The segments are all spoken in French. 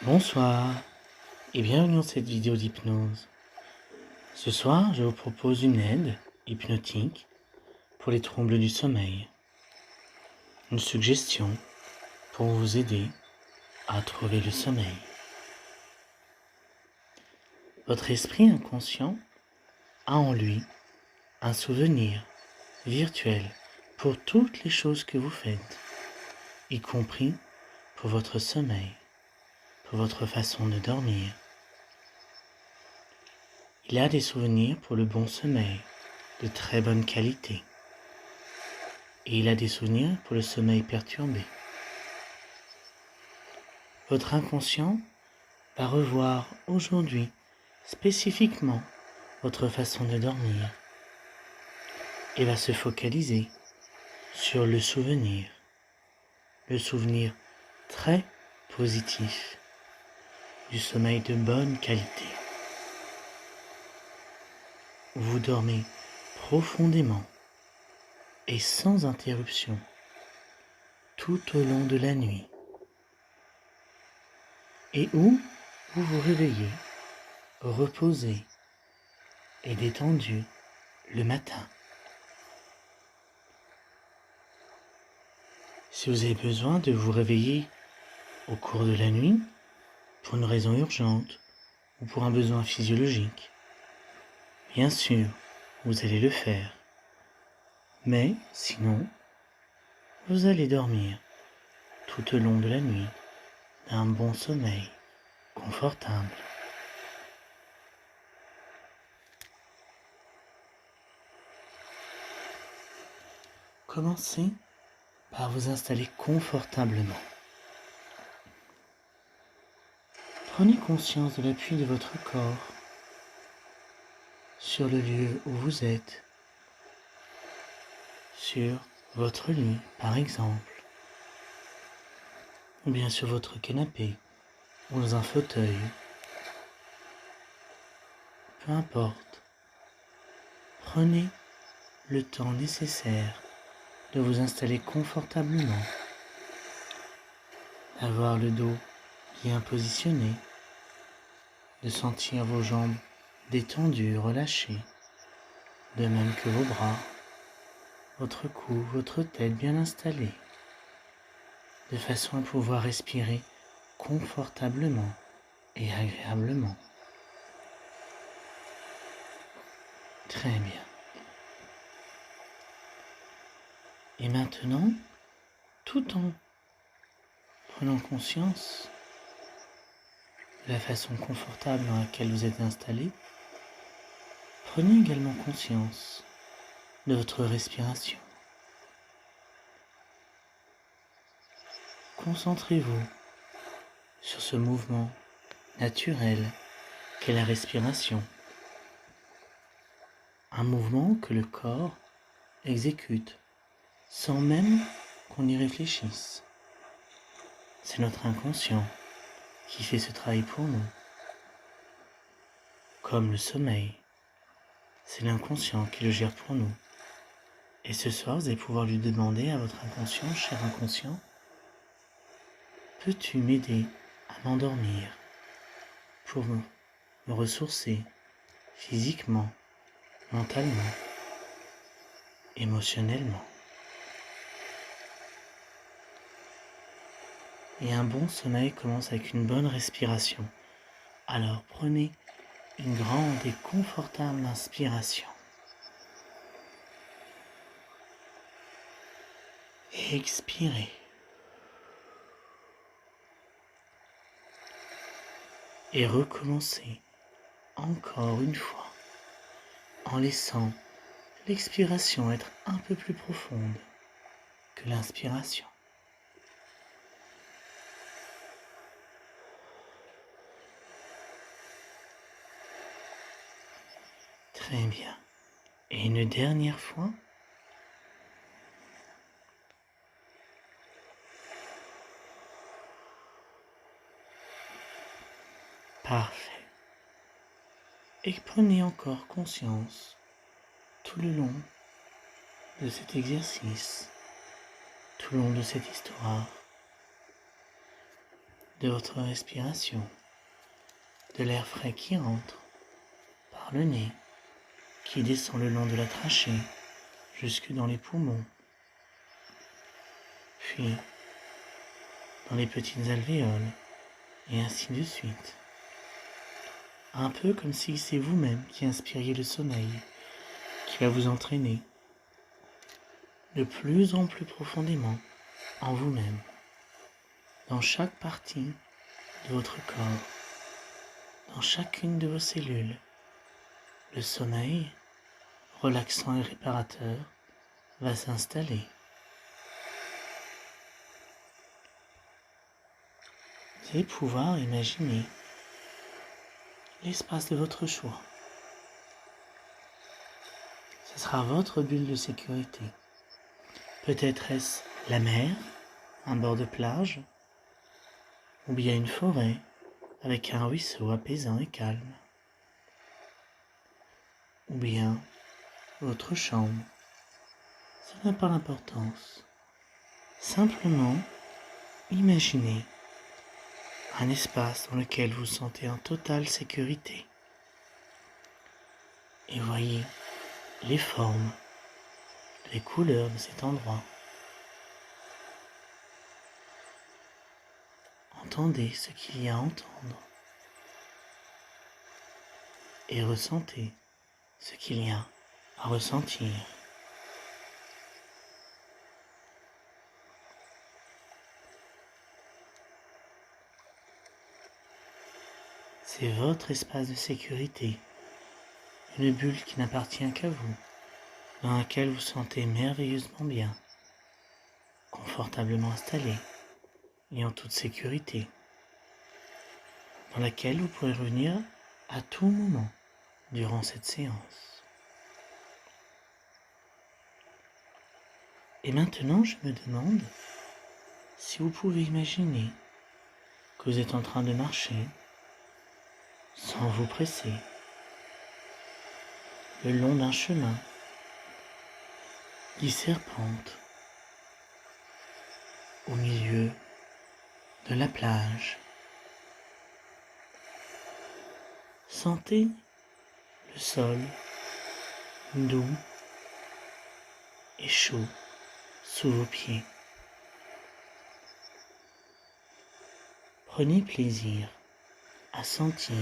Bonsoir et bienvenue dans cette vidéo d'hypnose. Ce soir, je vous propose une aide hypnotique pour les troubles du sommeil. Une suggestion pour vous aider à trouver le sommeil. Votre esprit inconscient a en lui un souvenir virtuel pour toutes les choses que vous faites, y compris pour votre sommeil, pour votre façon de dormir. Il a des souvenirs pour le bon sommeil, de très bonne qualité. Et il a des souvenirs pour le sommeil perturbé. Votre inconscient va revoir aujourd'hui spécifiquement votre façon de dormir et va se focaliser sur le souvenir très positif du sommeil de bonne qualité. Vous dormez profondément et sans interruption tout au long de la nuit et où vous vous réveillez reposé et détendu le matin. Si vous avez besoin de vous réveiller au cours de la nuit, pour une raison urgente ou pour un besoin physiologique, bien sûr, vous allez le faire. Mais sinon, vous allez dormir tout au long de la nuit d'un bon sommeil confortable. Commencez par vous installer confortablement. Prenez conscience de l'appui de votre corps sur le lieu où vous êtes, sur votre lit par exemple, ou bien sur votre canapé, ou dans un fauteuil, peu importe. Prenez le temps nécessaire de vous installer confortablement, d'avoir le dos bien positionné, de sentir vos jambes détendues, relâchées, de même que vos bras, votre cou, votre tête bien installée, de façon à pouvoir respirer confortablement et agréablement. Très bien. Et maintenant, tout en prenant conscience de la façon confortable dans laquelle vous êtes installé, prenez également conscience de votre respiration. Concentrez-vous sur ce mouvement naturel qu'est la respiration. Un mouvement que le corps exécute sans même qu'on y réfléchisse. C'est notre inconscient qui fait ce travail pour nous. Comme le sommeil, c'est l'inconscient qui le gère pour nous. Et ce soir, vous allez pouvoir lui demander à votre inconscient, cher inconscient, peux-tu m'aider à m'endormir pour me ressourcer physiquement, mentalement, émotionnellement? Et un bon sommeil commence avec une bonne respiration. Alors prenez une grande et confortable inspiration. Et expirez. Et recommencez encore une fois en laissant l'expiration être un peu plus profonde que l'inspiration. Très bien. Et une dernière fois. Parfait. Et prenez encore conscience tout le long de cet exercice, tout le long de cette histoire, de votre respiration, de l'air frais qui entre par le nez, qui descend le long de la trachée jusque dans les poumons, puis dans les petites alvéoles, et ainsi de suite. Un peu comme si c'est vous-même qui inspiriez le sommeil, qui va vous entraîner de plus en plus profondément en vous-même, dans chaque partie de votre corps, dans chacune de vos cellules. Le sommeil, relaxant et réparateur, va s'installer. Vous allez pouvoir imaginer l'espace de votre choix. Ce sera votre bulle de sécurité. Peut-être est-ce la mer, un bord de plage, ou bien une forêt avec un ruisseau apaisant et calme, ou bien votre chambre. Ça n'a pas d'importance. Simplement, imaginez un espace dans lequel vous sentez en totale sécurité. Et voyez les formes, les couleurs de cet endroit. Entendez ce qu'il y a à entendre. Et ressentez ce qu'il y a à ressentir. C'est votre espace de sécurité, une bulle qui n'appartient qu'à vous, dans laquelle vous sentez merveilleusement bien, confortablement installé et en toute sécurité, dans laquelle vous pourrez revenir à tout moment durant cette séance. Et maintenant, je me demande si vous pouvez imaginer que vous êtes en train de marcher sans vous presser le long d'un chemin qui serpente au milieu de la plage. Sentez le sol doux et chaud sous vos pieds. Prenez plaisir à sentir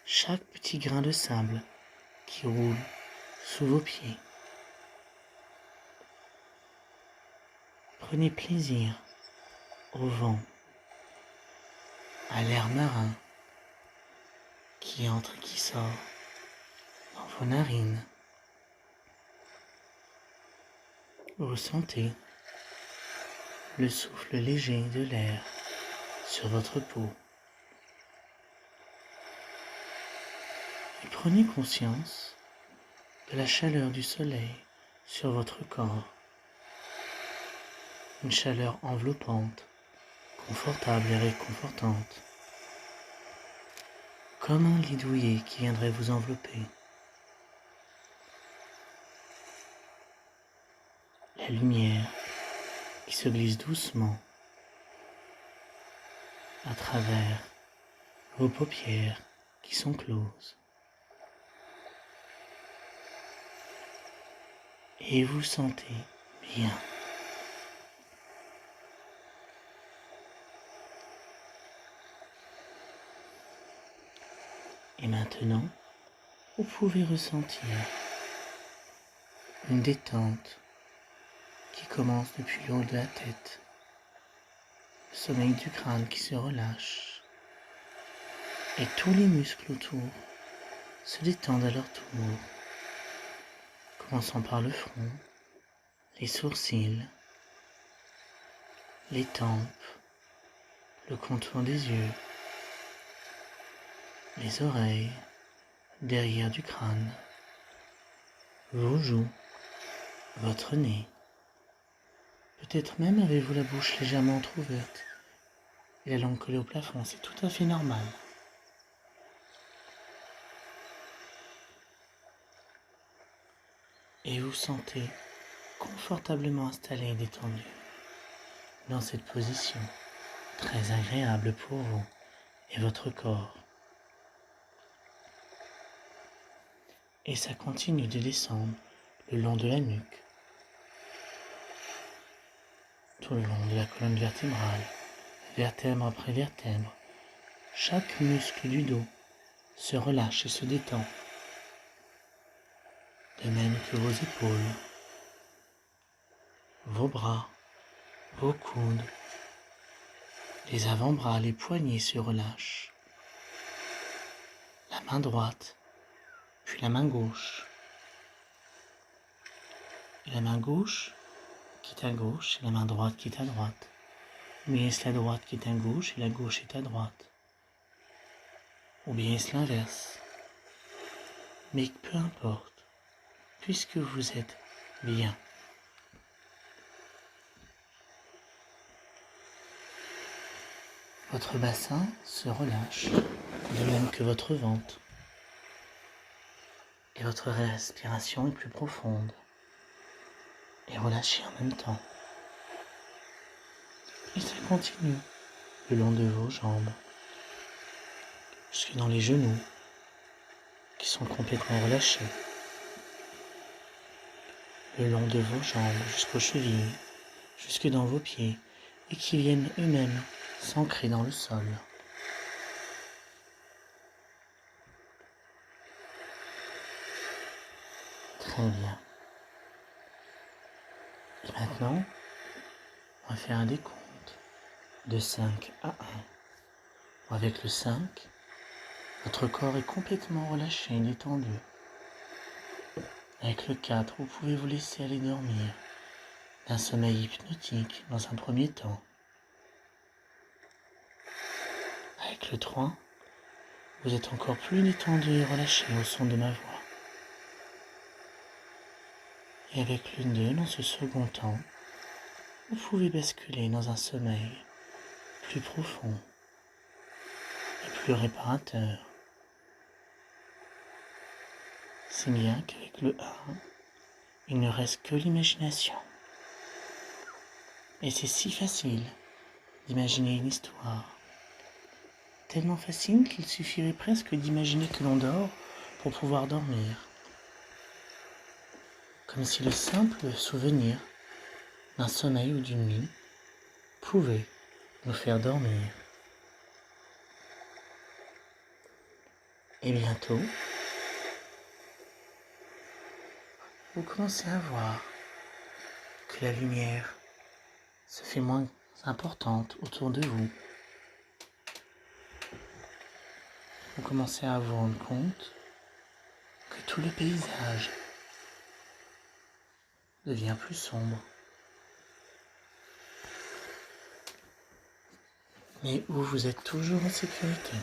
chaque petit grain de sable qui roule sous vos pieds. Prenez plaisir au vent, à l'air marin qui entre et qui sort dans vos narines. Ressentez le souffle léger de l'air sur votre peau. Et prenez conscience de la chaleur du soleil sur votre corps. Une chaleur enveloppante, confortable et réconfortante. Comme un lit douillet qui viendrait vous envelopper. La lumière qui se glisse doucement à travers vos paupières qui sont closes. Et vous sentez bien. Et maintenant, vous pouvez ressentir une détente qui commence depuis le haut de la tête, le sommeil du crâne qui se relâche, et tous les muscles autour se détendent à leur tour, commençant par le front, les sourcils, les tempes, le contour des yeux, les oreilles, derrière du crâne, vos joues, votre nez. Peut-être même avez-vous la bouche légèrement entrouverte et la langue collée au plafond, c'est tout à fait normal. Et vous sentez confortablement installé et détendu dans cette position. très agréable pour vous et votre corps. Et ça continue de descendre le long de la nuque, tout le long de la colonne vertébrale, vertèbre après vertèbre. Chaque muscle du dos se relâche et se détend, de même que vos épaules, vos bras, vos coudes, les avant-bras, les poignets se relâchent. La main droite, puis la main gauche. Et la main gauche quitte à gauche et la main droite quitte à droite. Ou bien est-ce la droite qui est à gauche et la gauche est à droite? Ou bien est-ce l'inverse? Mais peu importe, puisque vous êtes bien. Votre bassin se relâche, de même que votre ventre. Et votre respiration est plus profonde et relâchée en même temps. Et ça continue le long de vos jambes, jusque dans les genoux, qui sont complètement relâchés. Le long de vos jambes jusqu'aux chevilles, jusque dans vos pieds, et qui viennent eux-mêmes s'ancrer dans le sol. Très bien. Et maintenant, on va faire un décompte de 5 à 1. Avec le 5, votre corps est complètement relâché et détendu. Avec le 4, vous pouvez vous laisser aller dormir d'un sommeil hypnotique dans un premier temps. Avec le 3, vous êtes encore plus détendu et relâché au son de ma voix. Et avec le 2, dans ce second temps, vous pouvez basculer dans un sommeil plus profond et plus réparateur. Si bien qu'avec le 1, il ne reste que l'imagination. Et c'est si facile d'imaginer une histoire. Tellement facile qu'il suffirait presque d'imaginer que l'on dort pour pouvoir dormir. Comme si le simple souvenir d'un sommeil ou d'une nuit pouvait nous faire dormir. Et bientôt, vous commencez à voir que la lumière se fait moins importante autour de vous. Vous commencez à vous rendre compte que tout le paysage devient plus sombre. Mais où vous êtes toujours en sécurité.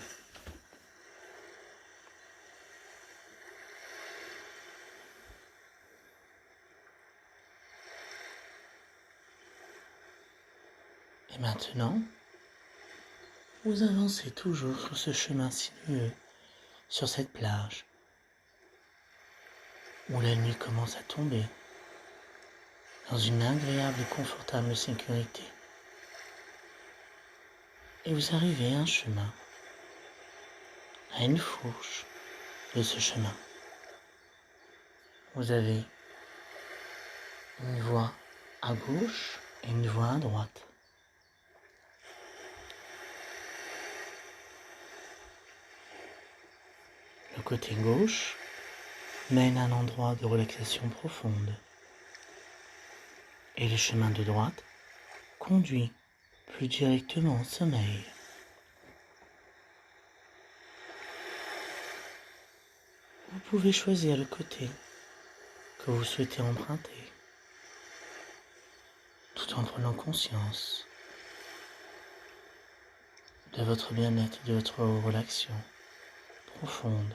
Et maintenant, vous avancez toujours sur ce chemin sinueux, sur cette plage, où la nuit commence à tomber, dans une agréable et confortable sécurité. Et vous arrivez à un chemin, à une fourche de ce chemin. Vous avez une voie à gauche et une voie à droite. Le côté gauche mène à un endroit de relaxation profonde. Et le chemin de droite conduit plus directement au sommeil. Vous pouvez choisir le côté que vous souhaitez emprunter, tout en prenant conscience de votre bien-être et de votre relaxation profonde.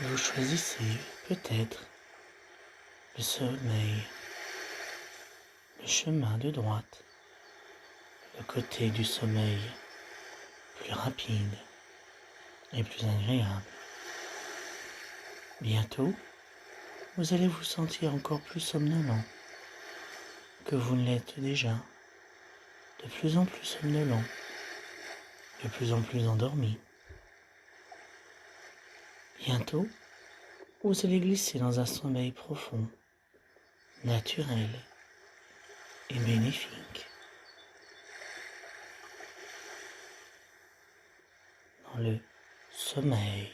vous choisissez peut-être le sommeil, le chemin de droite, le côté du sommeil plus rapide et plus agréable. Bientôt, vous allez vous sentir encore plus somnolent que vous ne l'êtes déjà, de plus en plus somnolent, de plus en plus endormi. Bientôt, vous allez glisser dans un sommeil profond, naturel et bénéfique. Dans le sommeil.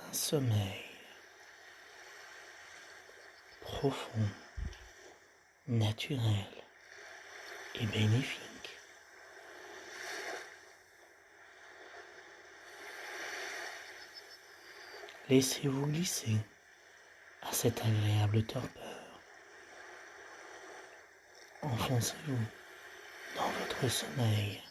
Un sommeil profond, naturel et bénéfique. Laissez-vous glisser à cette agréable torpeur. Enfoncez-vous dans votre sommeil.